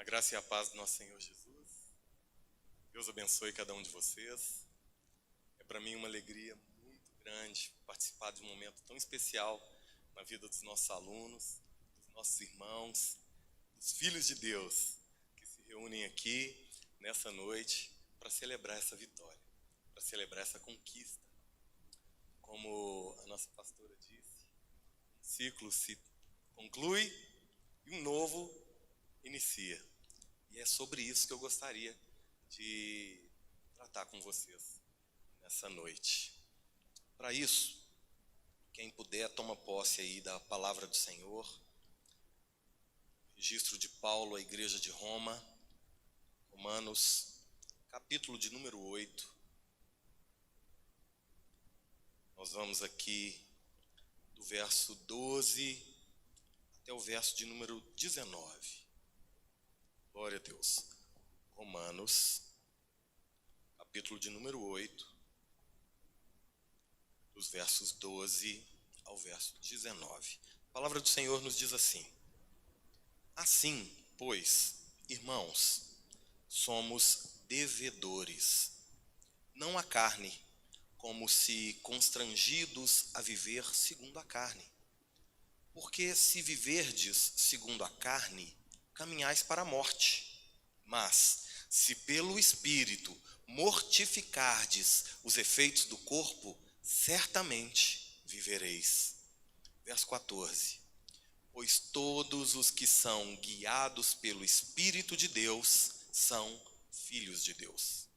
graça e a paz do nosso Senhor Jesus. Deus abençoe cada um de vocês. É para mim uma alegria muito grande participar de um momento tão especial na vida dos nossos alunos, dos nossos irmãos, dos filhos de Deus que se reúnem aqui nessa noite para celebrar essa vitória, para celebrar essa conquista. Como a nossa pastora disse, um ciclo se conclui e um novo inicia. E é sobre isso que eu gostaria de tratar com vocês nessa noite. Para isso, quem puder, toma posse aí da palavra do Senhor. Registro de Paulo à igreja de Roma, Romanos, capítulo de número 8. Nós vamos aqui do verso 12 até o verso de número 19. Glória a Deus. Romanos, capítulo de número 8, dos versos 12 ao verso 19. A palavra do Senhor nos diz assim: Assim, pois, irmãos, somos devedores, não à carne, como se constrangidos a viver segundo a carne. Porque se viverdes segundo a carne, caminhais para a morte. Mas, se pelo Espírito mortificardes os efeitos do corpo, certamente vivereis. Verso 14. Pois todos os que são guiados pelo Espírito de Deus são filhos de Deus.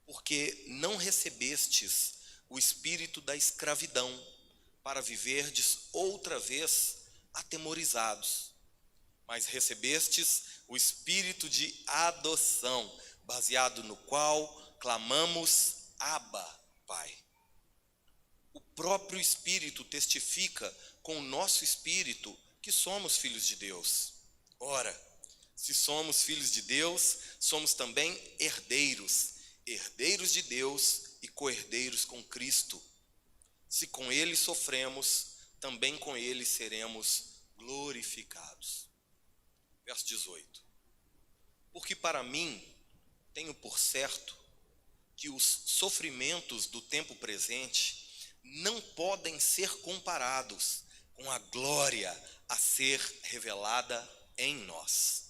Porque não recebestes o espírito da escravidão, para viverdes outra vez atemorizados, mas recebestes o espírito de adoção, baseado no qual clamamos: Abba, Pai. O próprio Espírito testifica com o nosso espírito que somos filhos de Deus. Ora, se somos filhos de Deus, somos também herdeiros, herdeiros de Deus e co-herdeiros com Cristo. Se com Ele sofremos, também com Ele seremos glorificados. Verso 18. Porque para mim, tenho por certo que os sofrimentos do tempo presente não podem ser comparados com a glória a ser revelada em nós.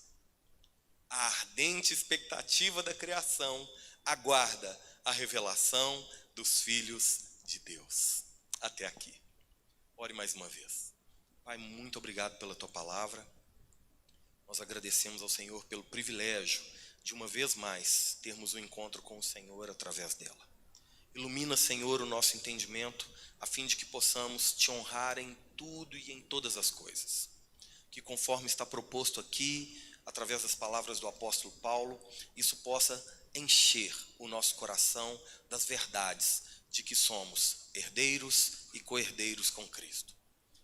A ardente expectativa da criação aguarda a revelação dos filhos de Deus. Até aqui. Ore mais uma vez. Pai, muito obrigado pela tua palavra. Nós agradecemos ao Senhor pelo privilégio de uma vez mais termos um encontro com o Senhor através dela. Ilumina, Senhor, o nosso entendimento, a fim de que possamos te honrar em tudo e em todas as coisas. Que conforme está proposto aqui, através das palavras do apóstolo Paulo, isso possa encher o nosso coração das verdades de que somos herdeiros e co-herdeiros com Cristo.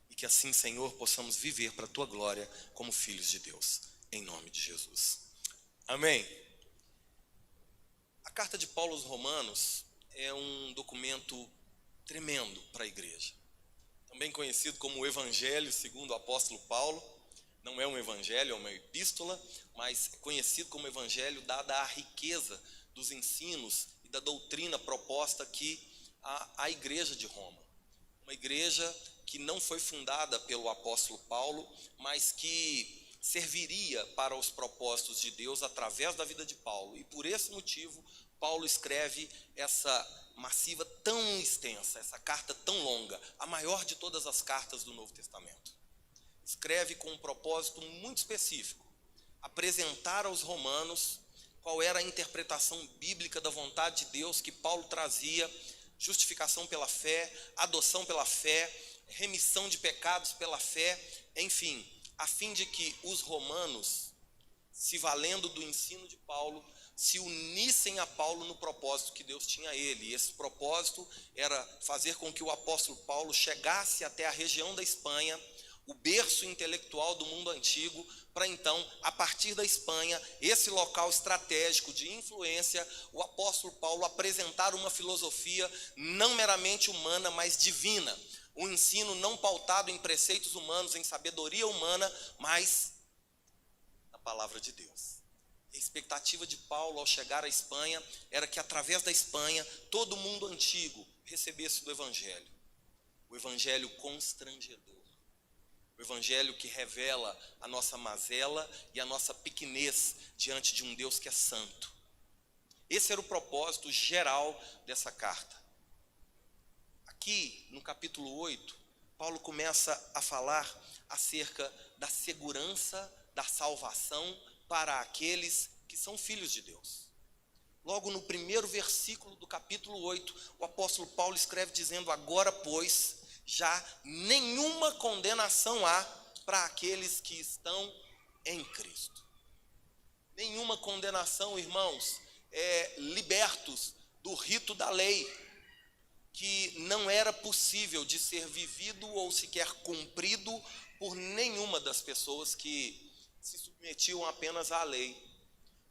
E que assim, Senhor, possamos viver para a tua glória como filhos de Deus, em nome de Jesus. Amém. A carta de Paulo aos Romanos é um documento tremendo para a igreja. Também conhecido como o Evangelho segundo o apóstolo Paulo. Não é um evangelho, é uma epístola, mas é conhecido como evangelho dada a riqueza dos ensinos e da doutrina proposta aqui à igreja de Roma. Uma igreja que não foi fundada pelo apóstolo Paulo, mas que serviria para os propósitos de Deus através da vida de Paulo. E por esse motivo, Paulo escreve essa massiva tão extensa, essa carta tão longa, a maior de todas as cartas do Novo Testamento. Escreve com um propósito muito específico: apresentar aos romanos qual era a interpretação bíblica da vontade de Deus que Paulo trazia: justificação pela fé, adoção pela fé, remissão de pecados pela fé, enfim, a fim de que os romanos, se valendo do ensino de Paulo, se unissem a Paulo no propósito que Deus tinha a ele. E esse propósito era fazer com que o apóstolo Paulo chegasse até a região da Espanha, o berço intelectual do mundo antigo, para então, a partir da Espanha, esse local estratégico de influência, o apóstolo Paulo apresentar uma filosofia não meramente humana, mas divina. Um ensino não pautado em preceitos humanos, em sabedoria humana, mas na palavra de Deus. A expectativa de Paulo ao chegar à Espanha era que através da Espanha todo mundo antigo recebesse do Evangelho. O Evangelho constrangedor. O Evangelho que revela a nossa mazela e a nossa pequenez diante de um Deus que é santo. Esse era o propósito geral dessa carta. Aqui, no capítulo 8, Paulo começa a falar acerca da segurança da salvação para aqueles que são filhos de Deus. Logo no primeiro versículo do capítulo 8, o apóstolo Paulo escreve dizendo: agora, pois, já nenhuma condenação há para aqueles que estão em Cristo. Nenhuma condenação, irmãos, libertos do rito da lei, que não era possível de ser vivido ou sequer cumprido por nenhuma das pessoas que se submetiam apenas à lei.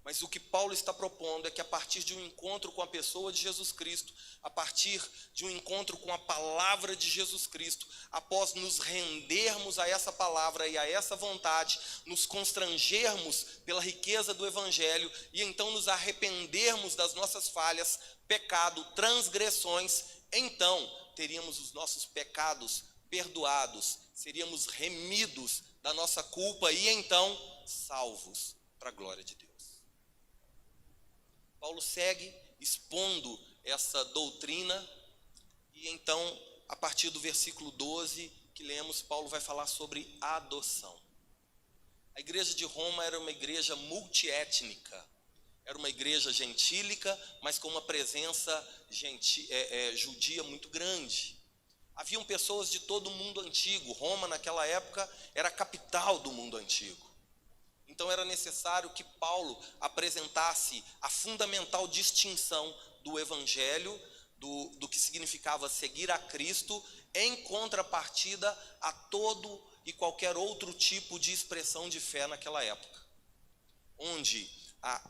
Mas o que Paulo está propondo é que a partir de um encontro com a pessoa de Jesus Cristo, a partir de um encontro com a palavra de Jesus Cristo, após nos rendermos a essa palavra e a essa vontade, nos constrangermos pela riqueza do Evangelho e então nos arrependermos das nossas falhas, pecado, transgressões, então teríamos os nossos pecados perdoados, seríamos remidos da nossa culpa e então salvos para a glória de Deus. Paulo segue expondo essa doutrina e então, a partir do versículo 12 que lemos, Paulo vai falar sobre a adoção. A igreja de Roma era uma igreja multiétnica, era uma igreja gentílica, mas com uma presença judia muito grande. Haviam pessoas de todo o mundo antigo. Roma, naquela época, era a capital do mundo antigo. Então era necessário que Paulo apresentasse a fundamental distinção do Evangelho, do que significava seguir a Cristo, em contrapartida a todo e qualquer outro tipo de expressão de fé naquela época, onde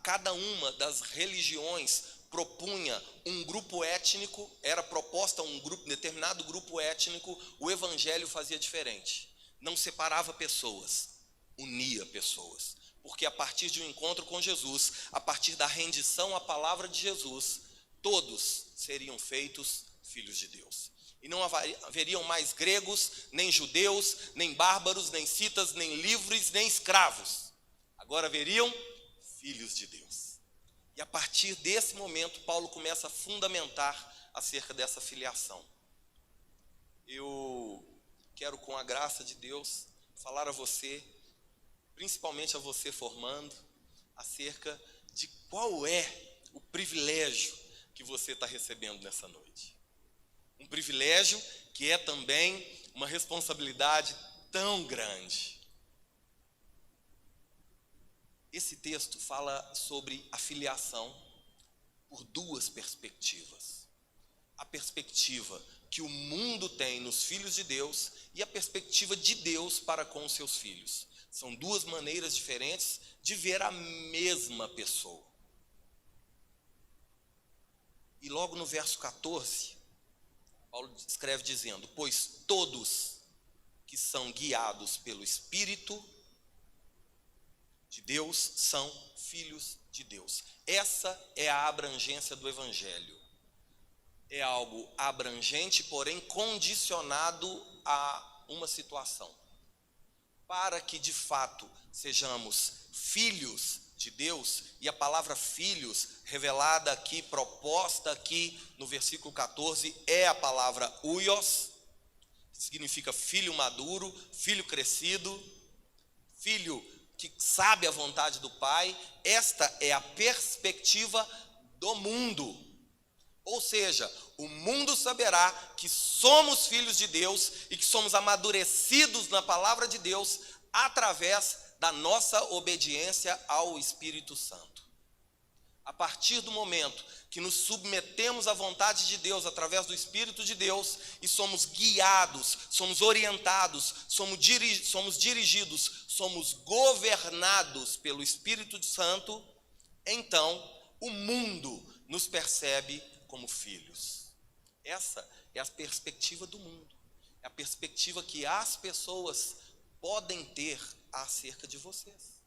cada uma das religiões propunha um grupo étnico, era proposta um determinado grupo étnico, o Evangelho fazia diferente, não separava pessoas, unia pessoas. Porque a partir de um encontro com Jesus, a partir da rendição à palavra de Jesus, todos seriam feitos filhos de Deus. E não haveriam mais gregos, nem judeus, nem bárbaros, nem citas, nem livres, nem escravos. Agora haveriam filhos de Deus. E a partir desse momento, Paulo começa a fundamentar acerca dessa filiação. Eu quero, com a graça de Deus, falar a você, principalmente a você formando, acerca de qual é o privilégio que você está recebendo nessa noite. Um privilégio que é também uma responsabilidade tão grande. Esse texto fala sobre a filiação por duas perspectivas. A perspectiva que o mundo tem nos filhos de Deus e a perspectiva de Deus para com os seus filhos. São duas maneiras diferentes de ver a mesma pessoa. E logo no verso 14, Paulo escreve dizendo: pois todos que são guiados pelo Espírito de Deus são filhos de Deus. Essa é a abrangência do Evangelho. É algo abrangente, porém condicionado a uma situação. Para que de fato sejamos filhos de Deus, e a palavra filhos, revelada aqui, proposta aqui no versículo 14, é a palavra huios, que significa filho maduro, filho crescido, filho que sabe a vontade do Pai. Esta é a perspectiva do mundo. Ou seja, o mundo saberá que somos filhos de Deus e que somos amadurecidos na palavra de Deus através da nossa obediência ao Espírito Santo. A partir do momento que nos submetemos à vontade de Deus através do Espírito de Deus e somos guiados, somos orientados, somos dirigidos, somos governados pelo Espírito Santo, então o mundo nos percebe como filhos. Essa é a perspectiva do mundo, é a perspectiva que as pessoas podem ter acerca de vocês.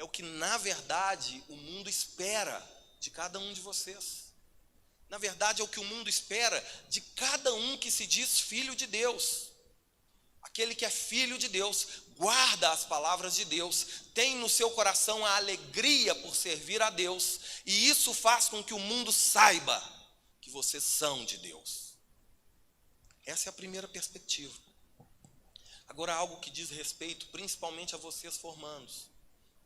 é o que, na verdade, o mundo espera de cada um de vocês. Na verdade, é o que o mundo espera de cada um que se diz filho de Deus. Aquele que é filho de Deus, guarda as palavras de Deus, tem no seu coração a alegria por servir a Deus, e isso faz com que o mundo saiba que vocês são de Deus. Essa é a primeira perspectiva. Agora, algo que diz respeito principalmente a vocês formandos.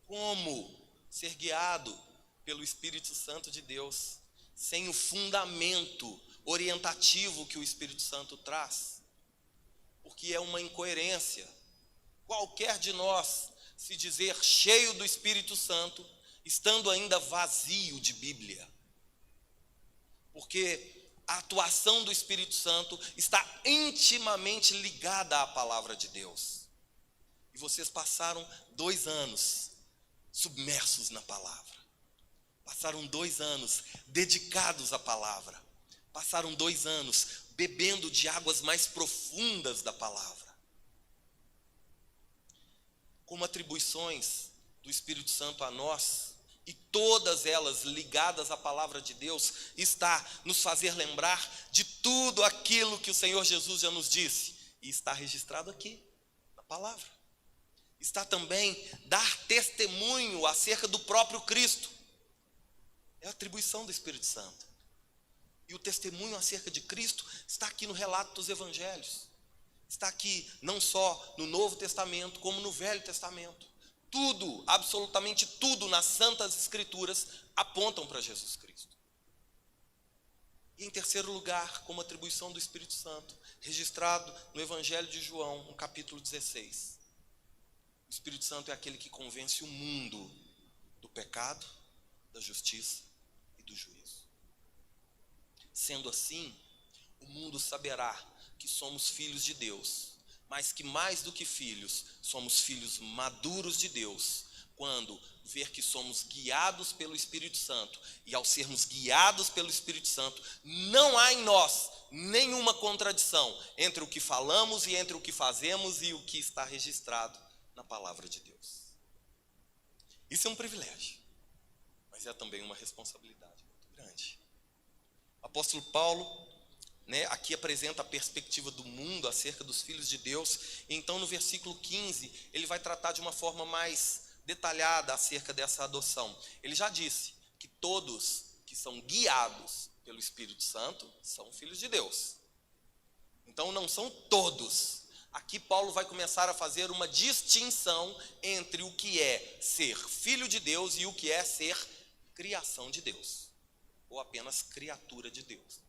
Como ser guiado pelo Espírito Santo de Deus, sem o fundamento orientativo que o Espírito Santo traz? Porque é uma incoerência qualquer de nós se dizer cheio do Espírito Santo, estando ainda vazio de Bíblia. Porque a atuação do Espírito Santo está intimamente ligada à palavra de Deus. E vocês passaram 2 anos submersos na palavra. Passaram 2 anos dedicados à palavra. Passaram 2 anos bebendo de águas mais profundas da palavra. Como atribuições do Espírito Santo a nós, e todas elas ligadas à palavra de Deus, está nos fazer lembrar de tudo aquilo que o Senhor Jesus já nos disse, e está registrado aqui, na palavra. Está também dar testemunho acerca do próprio Cristo, é a atribuição do Espírito Santo. E o testemunho acerca de Cristo está aqui no relato dos evangelhos, está aqui não só no Novo Testamento, como no Velho Testamento. Tudo, absolutamente tudo nas Santas Escrituras apontam para Jesus Cristo. E em terceiro lugar, como atribuição do Espírito Santo, registrado no Evangelho de João, no capítulo 16. O Espírito Santo é aquele que convence o mundo do pecado, da justiça e do juízo. Sendo assim, o mundo saberá que somos filhos de Deus, mas que mais do que filhos, somos filhos maduros de Deus, quando ver que somos guiados pelo Espírito Santo, e ao sermos guiados pelo Espírito Santo, não há em nós nenhuma contradição entre o que falamos e entre o que fazemos e o que está registrado na palavra de Deus. Isso é um privilégio, mas é também uma responsabilidade muito grande. O apóstolo Paulo, aqui apresenta a perspectiva do mundo acerca dos filhos de Deus. E então no versículo 15, ele vai tratar de uma forma mais detalhada acerca dessa adoção. Ele já disse que todos que são guiados pelo Espírito Santo são filhos de Deus. Então não são todos. Aqui Paulo vai começar a fazer uma distinção entre o que é ser filho de Deus e o que é ser criação de Deus, ou apenas criatura de Deus.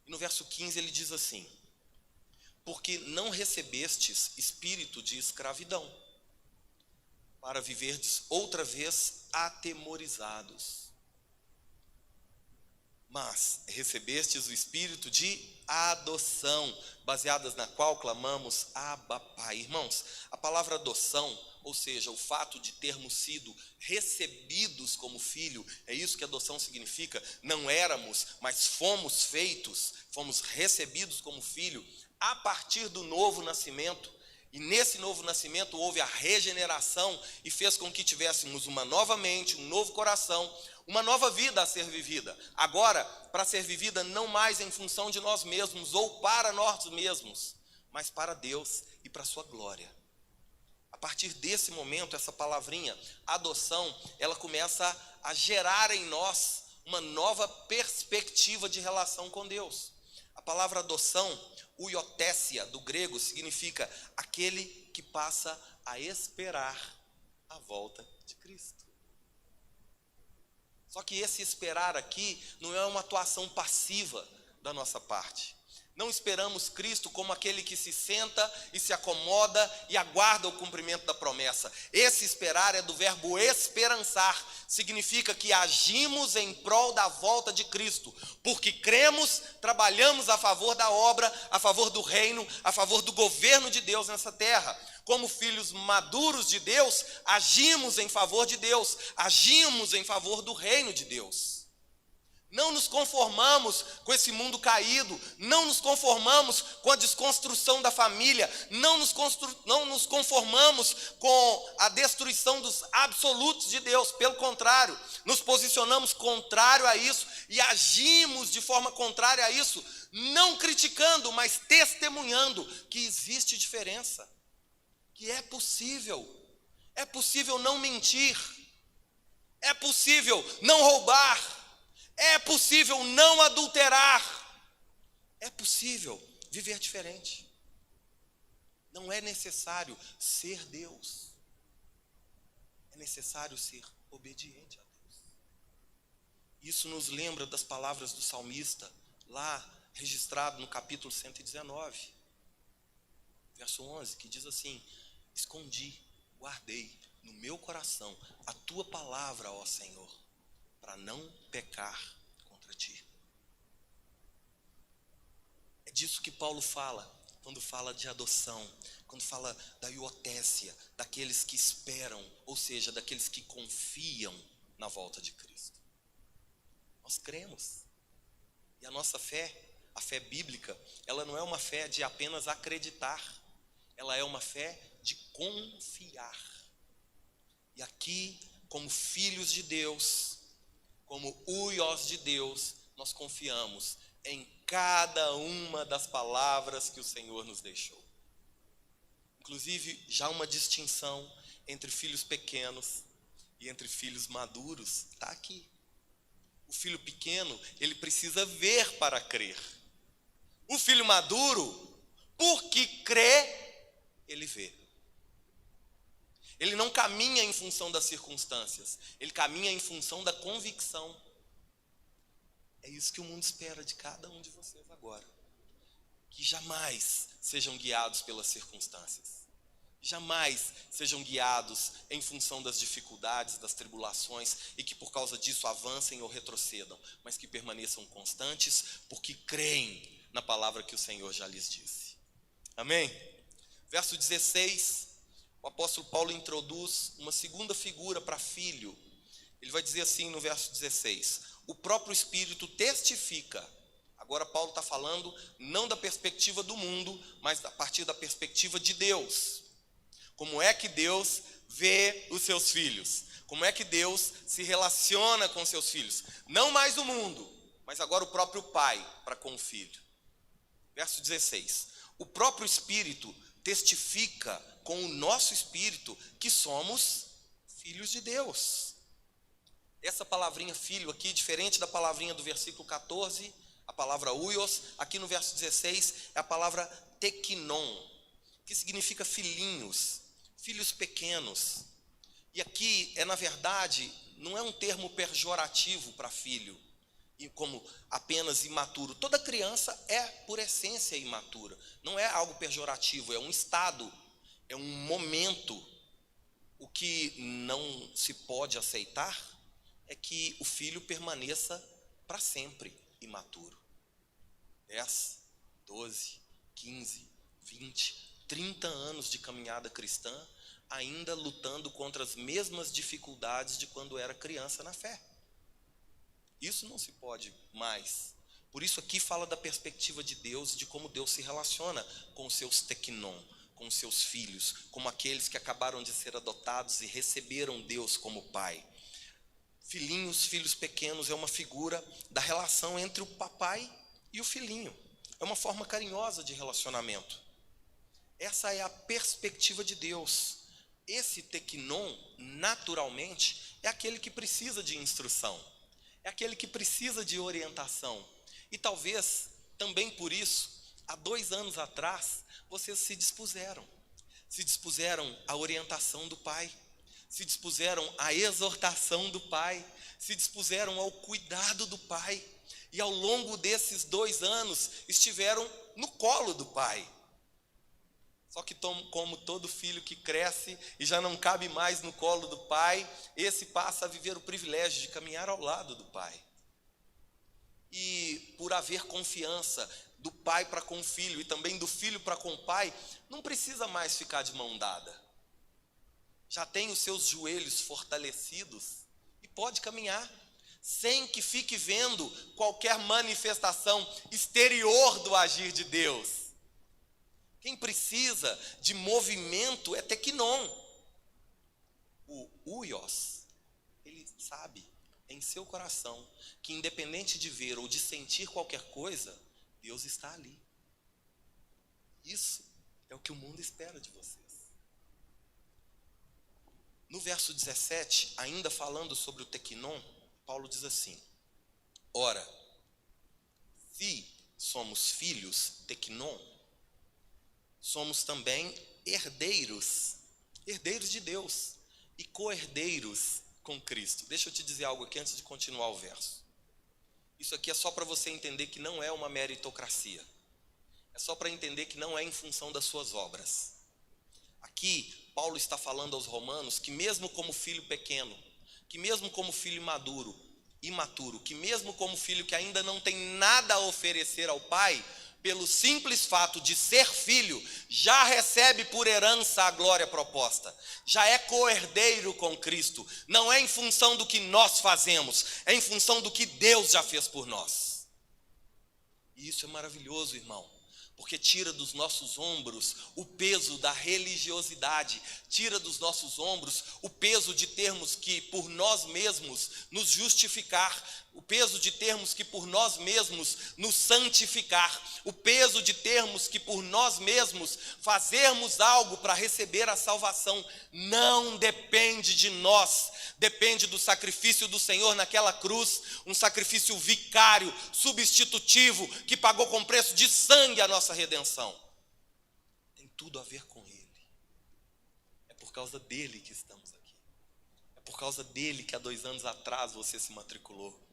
E no verso 15 ele diz assim: porque não recebestes espírito de escravidão, para viverdes outra vez atemorizados, mas recebestes o espírito de adoção, baseadas na qual clamamos Abba, Pai. Irmãos, a palavra adoção, ou seja, o fato de termos sido recebidos como filho, é isso que adoção significa. Não éramos, mas fomos feitos, fomos recebidos como filho a partir do novo nascimento. E nesse novo nascimento houve a regeneração e fez com que tivéssemos uma nova mente, um novo coração, uma nova vida a ser vivida. Agora, para ser vivida não mais em função de nós mesmos ou para nós mesmos, mas para Deus e para a sua glória. A partir desse momento, essa palavrinha, adoção, ela começa a gerar em nós uma nova perspectiva de relação com Deus. A palavra adoção, uiotésia, do grego, significa aquele que passa a esperar a volta de Cristo. Só que esse esperar aqui não é uma atuação passiva da nossa parte. Não esperamos Cristo como aquele que se senta e se acomoda e aguarda o cumprimento da promessa. Esse esperar é do verbo esperançar. Significa que agimos em prol da volta de Cristo. Porque cremos, trabalhamos a favor da obra, a favor do reino, a favor do governo de Deus nessa terra. Como filhos maduros de Deus, agimos em favor de Deus. Agimos em favor do reino de Deus. Não nos conformamos com esse mundo caído, não nos conformamos com a desconstrução da família, não nos conformamos com a destruição dos absolutos de Deus. Pelo contrário, nos posicionamos contrário a isso e agimos de forma contrária a isso, não criticando, mas testemunhando que existe diferença, que é possível não mentir, é possível não roubar, é possível não adulterar, é possível viver diferente. Não é necessário ser Deus, é necessário ser obediente a Deus. Isso nos lembra das palavras do salmista, lá registrado no capítulo 119, verso 11, que diz assim: escondi, guardei no meu coração a tua palavra, ó Senhor, para não pecar contra ti. É disso que Paulo fala, quando fala de adoção, quando fala da iotécia, daqueles que esperam, ou seja, daqueles que confiam na volta de Cristo. Nós cremos. E a nossa fé, a fé bíblica, ela não é uma fé de apenas acreditar, ela é uma fé de confiar. E aqui, como filhos de Deus, como uios de Deus, nós confiamos em cada uma das palavras que o Senhor nos deixou. Inclusive, já uma distinção entre filhos pequenos e entre filhos maduros está aqui. O filho pequeno, ele precisa ver para crer. O filho maduro, porque crê, ele vê. Ele não caminha em função das circunstâncias, ele caminha em função da convicção. É isso que o mundo espera de cada um de vocês agora. Que jamais sejam guiados pelas circunstâncias. Jamais sejam guiados em função das dificuldades, das tribulações, e que por causa disso avancem ou retrocedam, mas que permaneçam constantes, porque creem na palavra que o Senhor já lhes disse. Amém? Verso 16. O apóstolo Paulo introduz uma segunda figura para filho. Ele vai dizer assim no verso 16: o próprio Espírito testifica. Agora Paulo está falando não da perspectiva do mundo, mas a partir da perspectiva de Deus. Como é que Deus vê os seus filhos? Como é que Deus se relaciona com seus filhos? Não mais o mundo, mas agora o próprio pai para com o filho. Verso 16: o próprio Espírito testifica com o nosso espírito que somos filhos de Deus. Essa palavrinha filho aqui, diferente da palavrinha do versículo 14, a palavra uios, aqui no verso 16 é a palavra tekinon, que significa filhinhos, filhos pequenos. E aqui na verdade, não é um termo pejorativo para filho, e como apenas imaturo. Toda criança é, por essência, imatura. Não é algo pejorativo, é um estado, é um momento. O que não se pode aceitar é que o filho permaneça para sempre imaturo. 10, 12, 15, 20, 30 anos de caminhada cristã, ainda lutando contra as mesmas dificuldades de quando era criança na fé. Isso não se pode mais. Por isso aqui fala da perspectiva de Deus, de como Deus se relaciona com os seus tekinon, com os seus filhos, como aqueles que acabaram de ser adotados e receberam Deus como pai. Filhinhos, filhos pequenos, é uma figura da relação entre o papai e o filhinho. É uma forma carinhosa de relacionamento. Essa é a perspectiva de Deus. Esse tekinon, naturalmente, é aquele que precisa de instrução. É aquele que precisa de orientação. E talvez, também por isso, há 2 anos atrás, vocês se dispuseram à orientação do pai, se dispuseram à exortação do pai, se dispuseram ao cuidado do pai, e ao longo desses 2 anos, estiveram no colo do pai. Só que como todo filho que cresce e já não cabe mais no colo do pai, esse passa a viver o privilégio de caminhar ao lado do pai. E por haver confiança do pai para com o filho e também do filho para com o pai, não precisa mais ficar de mão dada. Já tem os seus joelhos fortalecidos e pode caminhar. sem que fique vendo qualquer manifestação exterior do agir de Deus. Quem precisa de movimento é tekinon. O huios, ele sabe em seu coração que independente de ver ou de sentir qualquer coisa, Deus está ali. Isso é o que o mundo espera de vocês. No verso 17, ainda falando sobre o tekinon, Paulo diz assim: ora, se somos filhos, tekinon, somos também herdeiros de Deus e co-herdeiros com Cristo. Deixa eu te dizer algo aqui antes de continuar o verso. Isso aqui é só para você entender que não é uma meritocracia. É só para entender que não é em função das suas obras. Aqui, Paulo está falando aos romanos que mesmo como filho pequeno, que mesmo como filho imaturo, que mesmo como filho que ainda não tem nada a oferecer ao pai, pelo simples fato de ser filho, já recebe por herança a glória proposta, já é co-herdeiro com Cristo. Não é em função do que nós fazemos, é em função do que Deus já fez por nós. E isso é maravilhoso, irmão, porque tira dos nossos ombros o peso da religiosidade, tira dos nossos ombros o peso de termos que por nós mesmos nos justificar, o peso de termos que por nós mesmos nos santificar, o peso de termos que por nós mesmos fazermos algo para receber a salvação. Não depende de nós, depende do sacrifício do Senhor naquela cruz, um sacrifício vicário, substitutivo, que pagou com preço de sangue a nossa redenção. Tem tudo a ver com Ele. É por causa dele que estamos aqui. É por causa dele que há 2 anos atrás você se matriculou.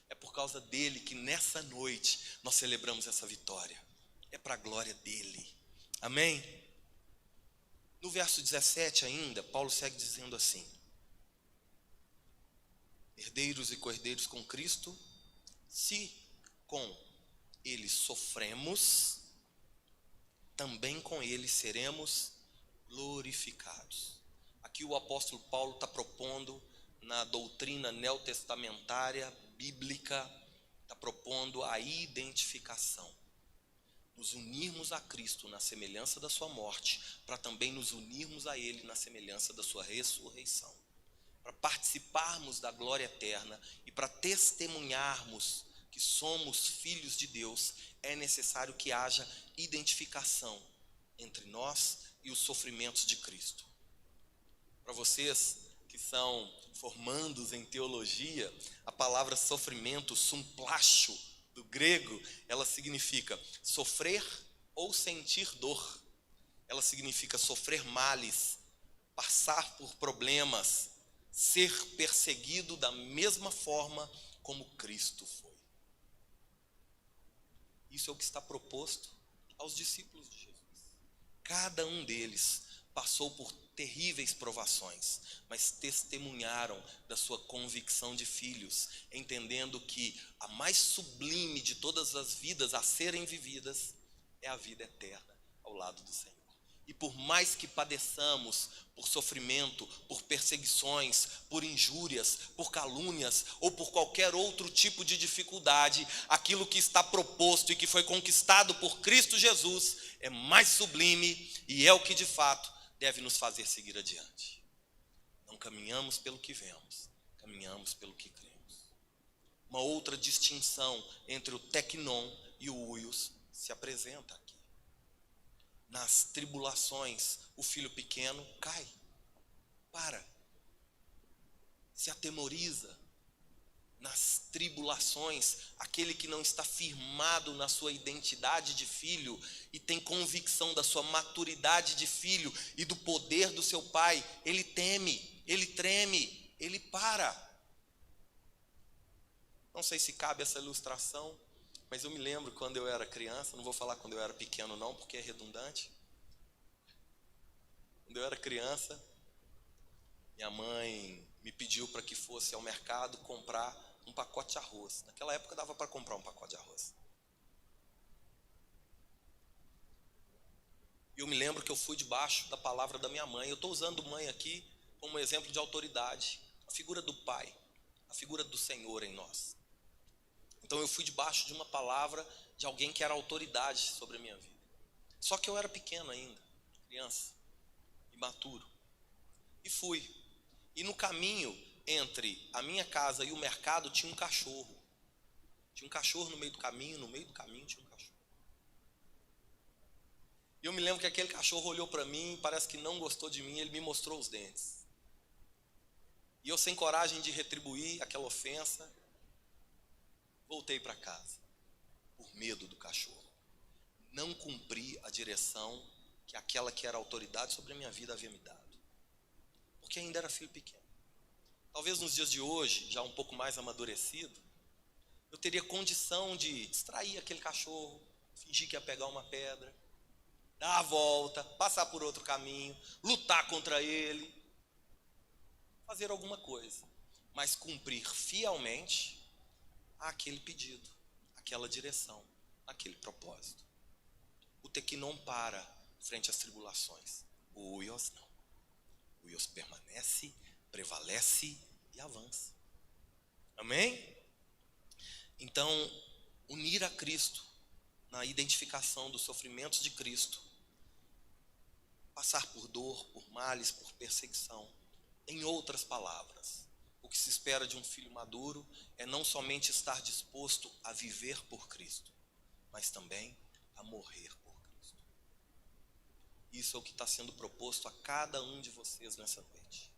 É por causa dele que nessa noite nós celebramos essa vitória. É para a glória dele. Amém? No verso 17 ainda, Paulo segue dizendo assim: herdeiros e co-herdeiros com Cristo, se com ele sofremos, também com ele seremos glorificados. Aqui o apóstolo Paulo está propondo, na doutrina neotestamentária, bíblica, está propondo a identificação. Nos unirmos a Cristo na semelhança da sua morte, para também nos unirmos a Ele na semelhança da sua ressurreição. Para participarmos da glória eterna e para testemunharmos que somos filhos de Deus, é necessário que haja identificação entre nós e os sofrimentos de Cristo. Para vocês que são formandos em teologia, a palavra sofrimento, sumplasho, do grego, ela significa sofrer ou sentir dor. Ela significa sofrer males, passar por problemas, ser perseguido da mesma forma como Cristo foi. Isso é o que está proposto aos discípulos de Jesus. Cada um deles passou por terríveis provações, mas testemunharam da sua convicção de filhos, entendendo que a mais sublime de todas as vidas a serem vividas é a vida eterna ao lado do Senhor. E por mais que padeçamos por sofrimento, por perseguições, por injúrias, por calúnias ou por qualquer outro tipo de dificuldade, aquilo que está proposto e que foi conquistado por Cristo Jesus é mais sublime e é o que de fato deve nos fazer seguir adiante. Não caminhamos pelo que vemos, caminhamos pelo que cremos. Uma outra distinção entre o tekinon e o huios se apresenta aqui. Nas tribulações, o filho pequeno cai, se atemoriza. Nas tribulações, aquele que não está firmado na sua identidade de filho e tem convicção da sua maturidade de filho e do poder do seu pai, ele teme, ele treme, ele para. Não sei se cabe essa ilustração, mas eu me lembro quando eu era criança, não vou falar quando eu era pequeno não, porque é redundante. Quando eu era criança, minha mãe me pediu para que fosse ao mercado comprar um pacote de arroz. Naquela época dava para comprar um pacote de arroz. E eu me lembro que eu fui debaixo da palavra da minha mãe. Eu estou usando mãe aqui como exemplo de autoridade. A figura do pai. a figura do Senhor em nós. Então eu fui debaixo de uma palavra de alguém que era autoridade sobre a minha vida. Só que eu era pequeno ainda, criança, imaturo. E fui. E no caminho entre a minha casa e o mercado tinha um cachorro. Tinha um cachorro no meio do caminho tinha um cachorro. E eu me lembro que aquele cachorro olhou para mim, parece que não gostou de mim, ele me mostrou os dentes. E eu, sem coragem de retribuir aquela ofensa, voltei para casa, por medo do cachorro. Não cumpri a direção que aquela que era autoridade sobre a minha vida havia me dado. Porque ainda era filho pequeno. Talvez nos dias de hoje, já um pouco mais amadurecido, eu teria condição de distrair aquele cachorro, fingir que ia pegar uma pedra, dar a volta, passar por outro caminho, lutar contra ele, fazer alguma coisa, mas cumprir fielmente aquele pedido, aquela direção, aquele propósito. O tequinon para frente às tribulações, o huios não. O huios permanece, prevalece e avança. Amém? Então, unir a Cristo na identificação dos sofrimentos de Cristo, passar por dor, por males, por perseguição. Em outras palavras, o que se espera de um filho maduro é não somente estar disposto a viver por Cristo, mas também a morrer por Cristo. Isso é o que está sendo proposto a cada um de vocês nessa noite.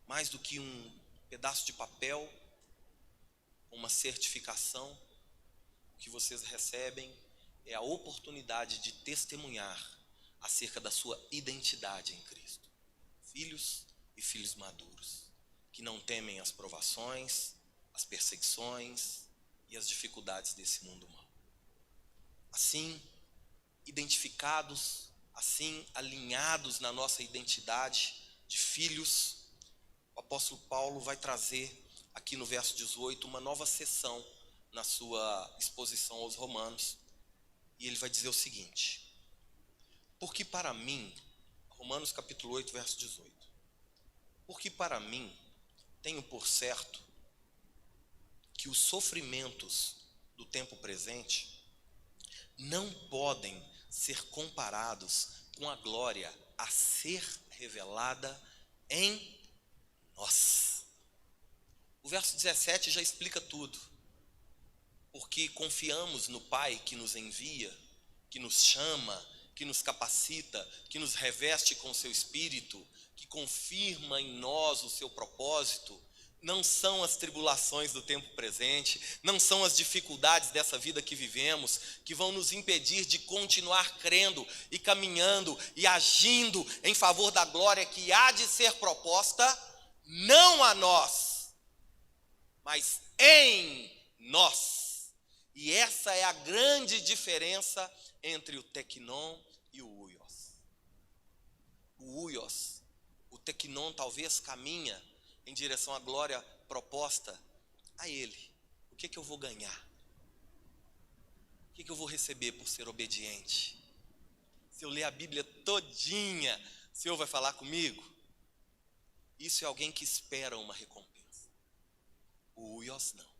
Mais do que um pedaço de papel, uma certificação, o que vocês recebem é a oportunidade de testemunhar acerca da sua identidade em Cristo. Filhos e filhos maduros, que não temem as provações, as perseguições e as dificuldades desse mundo mau. Assim, identificados, assim alinhados na nossa identidade de filhos, o apóstolo Paulo vai trazer aqui no verso 18 uma nova seção na sua exposição aos Romanos, e ele vai dizer o seguinte: porque para mim, Romanos capítulo 8, verso 18, porque para mim tenho por certo que os sofrimentos do tempo presente não podem ser comparados com a glória a ser revelada em nós. O verso 17 já explica tudo. Porque confiamos no Pai que nos envia, que nos chama, que nos capacita, que nos reveste com o seu Espírito, que confirma em nós o seu propósito. Não são as tribulações do tempo presente, não são as dificuldades dessa vida que vivemos que vão nos impedir de continuar crendo e caminhando e agindo em favor da glória que há de ser proposta, não a nós, mas em nós. E essa é a grande diferença entre o tequinon e o huios. O huios, o tequinon talvez caminha em direção à glória proposta a ele. O que eu vou ganhar? O que eu vou receber por ser obediente? Se eu ler a Bíblia todinha, o Senhor vai falar comigo? Isso é alguém que espera uma recompensa. O huios não.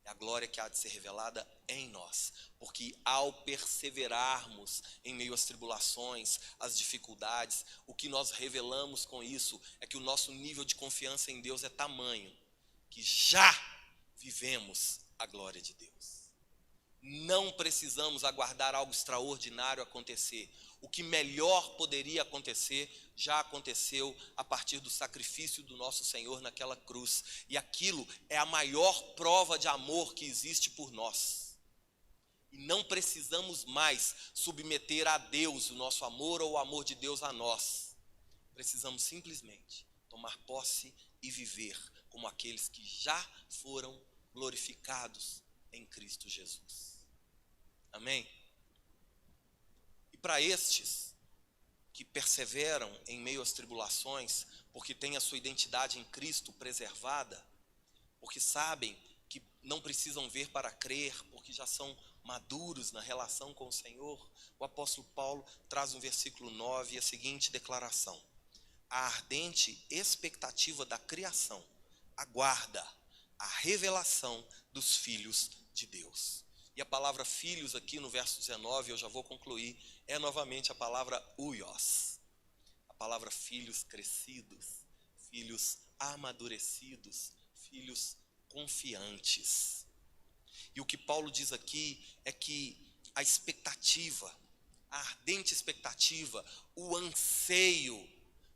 É a glória que há de ser revelada em nós, porque ao perseverarmos em meio às tribulações, às dificuldades, o que nós revelamos com isso é que o nosso nível de confiança em Deus é tamanho, que já vivemos a glória de Deus. Não precisamos aguardar algo extraordinário acontecer. O que melhor poderia acontecer, já aconteceu a partir do sacrifício do nosso Senhor naquela cruz. E aquilo é a maior prova de amor que existe por nós. E não precisamos mais submeter a Deus o nosso amor ou o amor de Deus a nós. Precisamos simplesmente tomar posse e viver como aqueles que já foram glorificados em Cristo Jesus. Amém? E para estes que perseveram em meio às tribulações, porque têm a sua identidade em Cristo preservada, porque sabem que não precisam ver para crer, porque já são maduros na relação com o Senhor, o apóstolo Paulo traz no versículo 9 a seguinte declaração: a ardente expectativa da criação aguarda a revelação dos filhos de Deus. E a palavra filhos aqui no verso 19, eu já vou concluir, é novamente a palavra huios. A palavra filhos crescidos, filhos amadurecidos, filhos confiantes. E o que Paulo diz aqui é que a expectativa, a ardente expectativa, o anseio,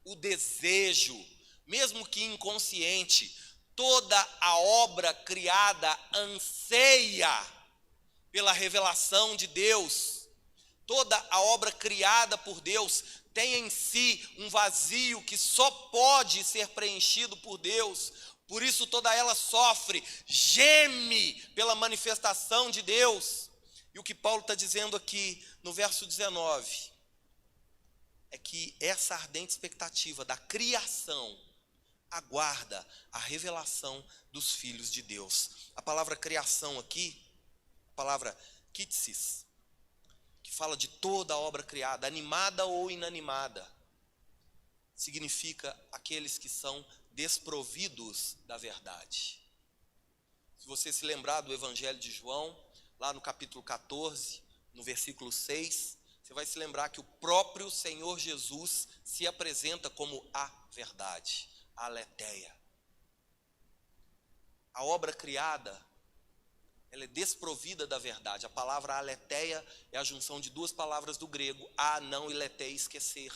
o desejo, mesmo que inconsciente, toda a obra criada anseia pela revelação de Deus. Toda a obra criada por Deus tem em si um vazio que só pode ser preenchido por Deus. Por isso toda ela sofre, geme pela manifestação de Deus. E o que Paulo está dizendo aqui no verso 19 é que essa ardente expectativa da criação aguarda a revelação dos filhos de Deus. A palavra criação aqui, a palavra kitsis, que fala de toda a obra criada, animada ou inanimada, significa aqueles que são desprovidos da verdade. Se você se lembrar do Evangelho de João, lá no capítulo 14, no versículo 6, você vai se lembrar que o próprio Senhor Jesus se apresenta como a verdade, a aletheia. A obra criada, ela é desprovida da verdade. A palavra aletheia é a junção de duas palavras do grego, a, não, e leté, esquecer.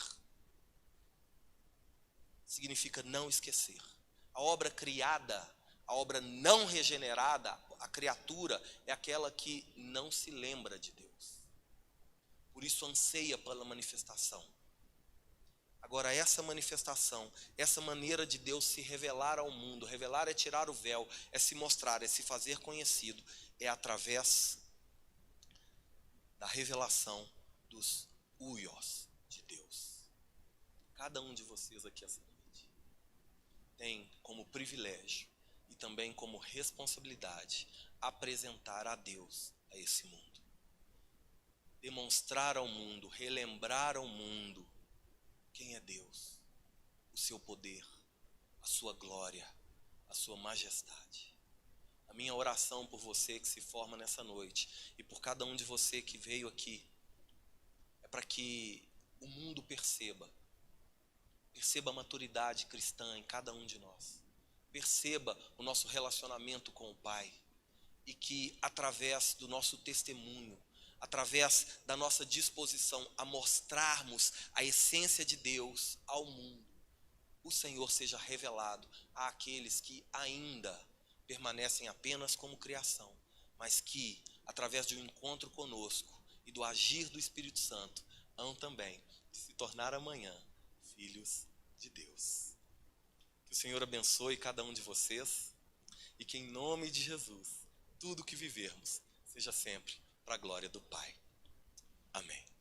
Significa não esquecer. A obra criada, a obra não regenerada, a criatura é aquela que não se lembra de Deus. Por isso anseia pela manifestação. Agora essa manifestação, essa maneira de Deus se revelar ao mundo, revelar é tirar o véu, é se mostrar, é se fazer conhecido, é através da revelação dos huios de Deus. Cada um de vocês aqui essa noite tem como privilégio e também como responsabilidade apresentar a Deus a esse mundo. Demonstrar ao mundo, relembrar ao mundo quem é Deus, o seu poder, a sua glória, a sua majestade. A minha oração por você que se forma nessa noite e por cada um de você que veio aqui é para que o mundo perceba a maturidade cristã em cada um de nós. Perceba o nosso relacionamento com o Pai e que através do nosso testemunho, através da nossa disposição a mostrarmos a essência de Deus ao mundo, o Senhor seja revelado àqueles que ainda permanecem apenas como criação, mas que, através de um encontro conosco e do agir do Espírito Santo, hão também de se tornar amanhã filhos de Deus. Que o Senhor abençoe cada um de vocês e que, em nome de Jesus, tudo que vivermos seja sempre para a glória do Pai. Amém.